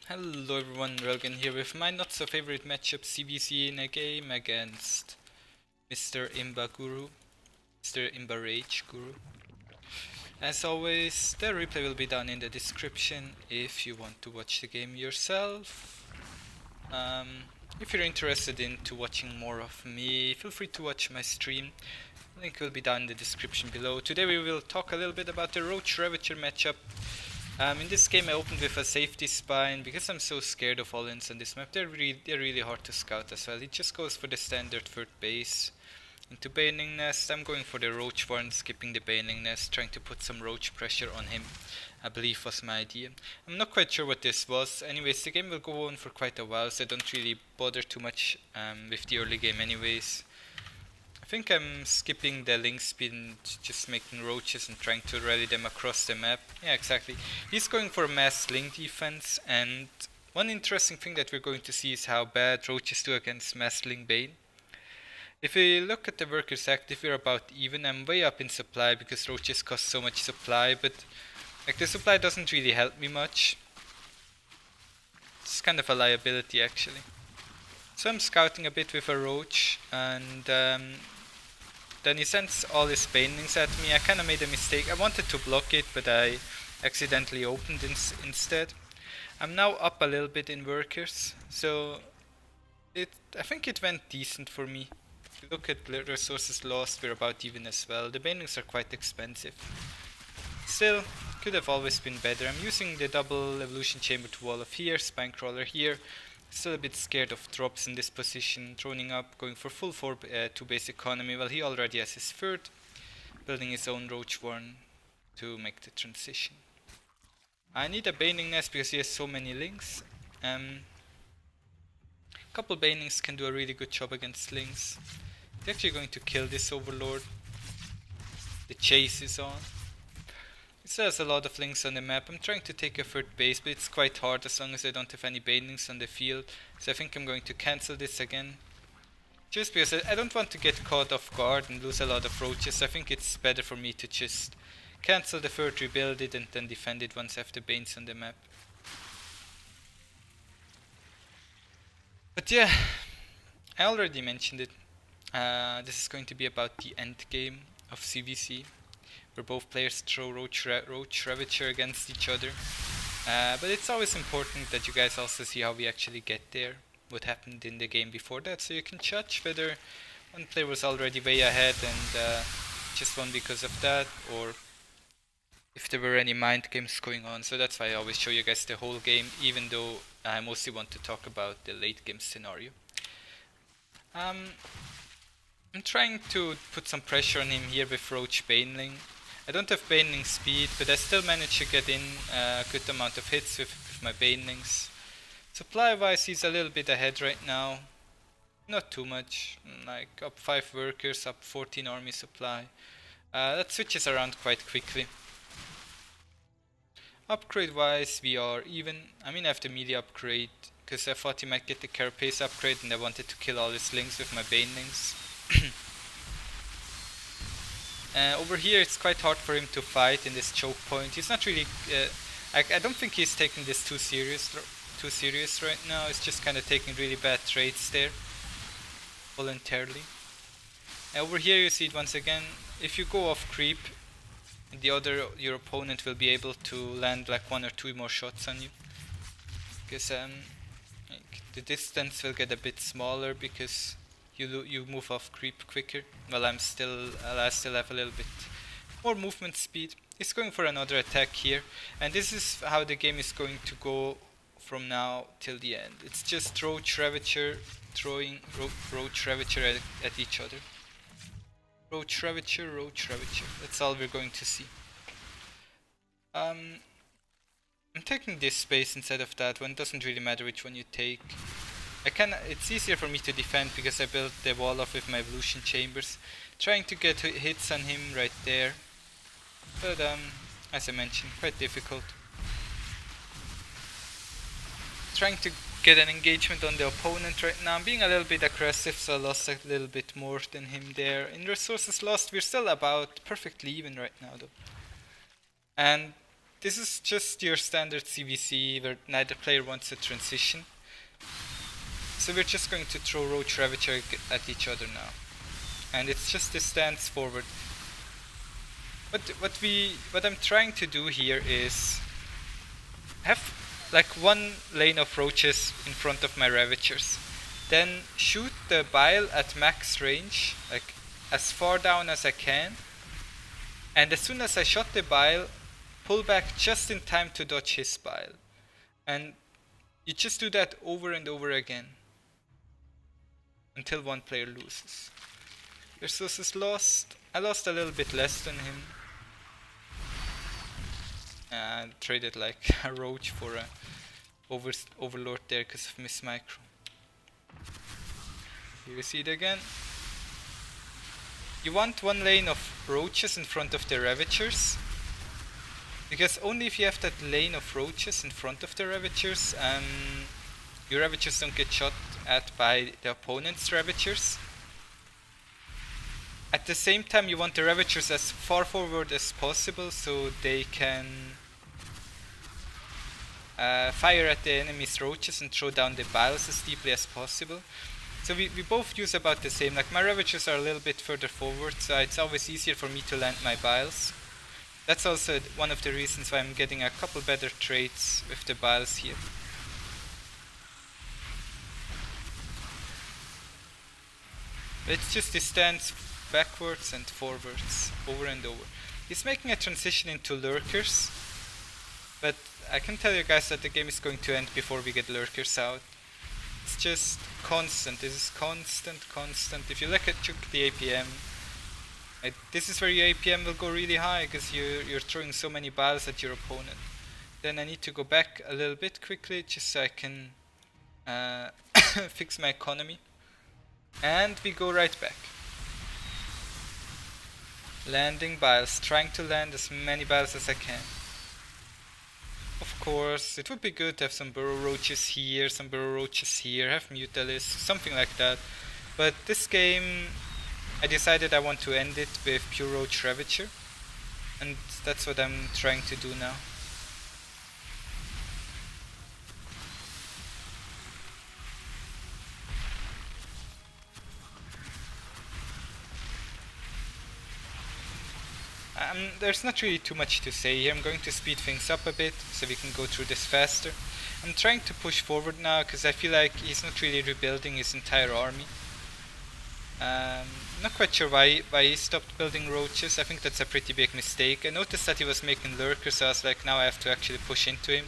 Hello everyone, Railgan here with my not so favorite matchup ZvZ in a game against Mr. Imba Guru, Mr. Imba Rage Guru. As always, the replay will be down in the description if you want to watch the game yourself. If you're interested into watching more of me, feel free to watch my stream. Link will be down in the description below. Today we will talk a little bit about the Roach Ravager matchup. In this game I opened with a safety spine because I'm so scared of all-ins on this map. They're really hard to scout as well. He just goes for the standard third base. Into Baning Nest, I'm going for the Roach one, skipping the Baning Nest, trying to put some Roach pressure on him, I believe was my idea. I'm not quite sure what this was. Anyways, the game will go on for quite a while, so I don't really bother too much with the early game anyways. I think I'm skipping the link speed and just making roaches and trying to rally them across the map. Yeah, exactly. He's going for mass link defense, and one interesting thing that we're going to see is how bad roaches do against mass link bane. If we look at the workers active, we're about even. I'm way up in supply because roaches cost so much supply, but like the supply doesn't really help me much. It's kind of a liability actually. So I'm scouting a bit with a roach, and then he sends all his banelings at me. I kinda made a mistake. I wanted to block it, but I accidentally opened instead. I'm now up a little bit in workers, so I think it went decent for me. If you look at resources lost, we're about even as well. The banelings are quite expensive. Still, could have always been better. I'm using the double evolution chamber to wall off here, spine crawler here. Still a bit scared of drops in this position, droning up, going for full 2 base economy. Well, he already has his third, building his own Roach Warren to make the transition. I need a Baning Nest because he has so many links. Couple Banings can do a really good job against links. He's actually going to kill this Overlord. The chase is on. It still has a lot of links on the map. I'm trying to take a third base, but it's quite hard as long as I don't have any banelings on the field. So I think I'm going to cancel this again. Just because I don't want to get caught off guard and lose a lot of roaches. I think it's better for me to just cancel the third, rebuild it, and then defend it once I have the banes on the map. But yeah, I already mentioned it. This is going to be about the end game of ZvZ, where both players throw Roach Ravager against each other. But it's always important that you guys also see how we actually get there, what happened in the game before that, so you can judge whether one player was already way ahead and just won because of that, or if there were any mind games going on. So that's why I always show you guys the whole game, even though I mostly want to talk about the late game scenario. I'm trying to put some pressure on him here with Roach Baneling. I don't have Baneling speed, but I still manage to get in a good amount of hits with my Banelings. Supply wise, he's a little bit ahead right now. Not too much, like up 5 workers, up 14 army supply. That switches around quite quickly. Upgrade wise, we are even. I mean, I have the melee upgrade because I thought he might get the carapace upgrade and I wanted to kill all his links with my Banelings. Over here it's quite hard for him to fight in this choke point. He's not really. I don't think he's taking this too serious right now. He's just kind of taking really bad trades there, voluntarily. Over here you see it once again. If you go off creep, your opponent will be able to land like 1 or 2 more shots on you. Because like, the distance will get a bit smaller because you move off creep quicker. Well, I still have a little bit more movement speed. He's going for another attack here, and this is how the game is going to go from now till the end. It's just Roach Ravager throwing Roach Ravager at each other. Roach Ravager. That's all we're going to see. I'm taking this space instead of that one. Doesn't really matter which one you take. It's easier for me to defend because I built the wall off with my evolution chambers, trying to get hits on him right there. But as I mentioned, quite difficult. Trying to get an engagement on the opponent right now. I'm being a little bit aggressive, so I lost a little bit more than him there. In resources lost, we're still about perfectly even right now though. And this is just your standard CVC where neither player wants a transition. So we're just going to throw Roach Ravager at each other now. And it's just this stance forward. What I'm trying to do here is have like one lane of roaches in front of my Ravagers. Then shoot the bile at max range, like as far down as I can. And as soon as I shot the bile, pull back just in time to dodge his bile. And you just do that over and over again. Until one player loses. Versus is lost. I lost a little bit less than him. And traded like a roach for a overlord there because of Miss Micro. Here you see it again. You want one lane of roaches in front of the Ravagers. Because only if you have that lane of roaches in front of the Ravagers, your Ravagers don't get shot at by the opponent's Ravagers. At the same time, you want the Ravagers as far forward as possible so they can fire at the enemy's roaches and throw down the biles as deeply as possible. So we both use about the same. Like my Ravagers are a little bit further forward, so it's always easier for me to land my biles. That's also one of the reasons why I'm getting a couple better trades with the biles here. But it's just this stance backwards and forwards, over and over. He's making a transition into lurkers, but I can tell you guys that the game is going to end before we get lurkers out. It's just constant. This is constant. If you look at the APM, this is where your APM will go really high because you're throwing so many biles at your opponent. Then I need to go back a little bit quickly just so I can fix my economy. And we go right back. Landing biles, trying to land as many biles as I can. Of course, it would be good to have some burrow roaches here, some burrow roaches here, have Mutalis, something like that. But this game, I decided I want to end it with pure Roach Ravager. And that's what I'm trying to do now. There's not really too much to say here. I'm going to speed things up a bit so we can go through this faster. I'm trying to push forward now because I feel like he's not really rebuilding his entire army. Not quite sure why he stopped building roaches. I think that's a pretty big mistake. I noticed that he was making lurkers, so I was like, now I have to actually push into him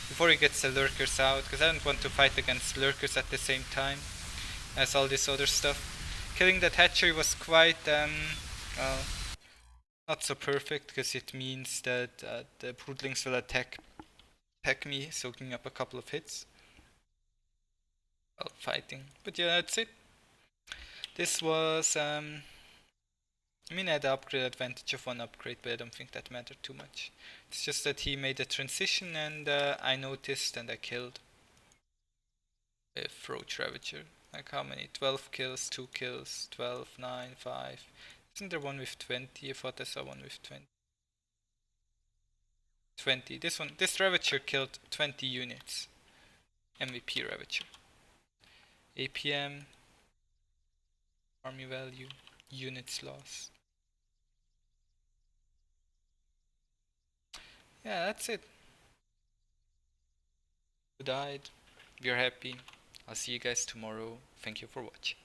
before he gets the lurkers out, because I don't want to fight against lurkers at the same time as all this other stuff. Killing that hatchery was quite well, not so perfect, because it means that the broodlings will attack me, soaking up a couple of hits while fighting. But yeah, that's it. This was, I mean, I had the upgrade advantage of one upgrade, but I don't think that mattered too much. It's just that he made a transition and I noticed and I killed with Roach Ravager. Like how many? 12 kills, 2 kills, 12, 9, 5. Isn't there one with 20? I thought I saw one with 20. 20. This Ravager killed 20 units. MVP Ravager. APM. Army value. Units lost. Yeah, that's it. Who died? We're happy. I'll see you guys tomorrow. Thank you for watching.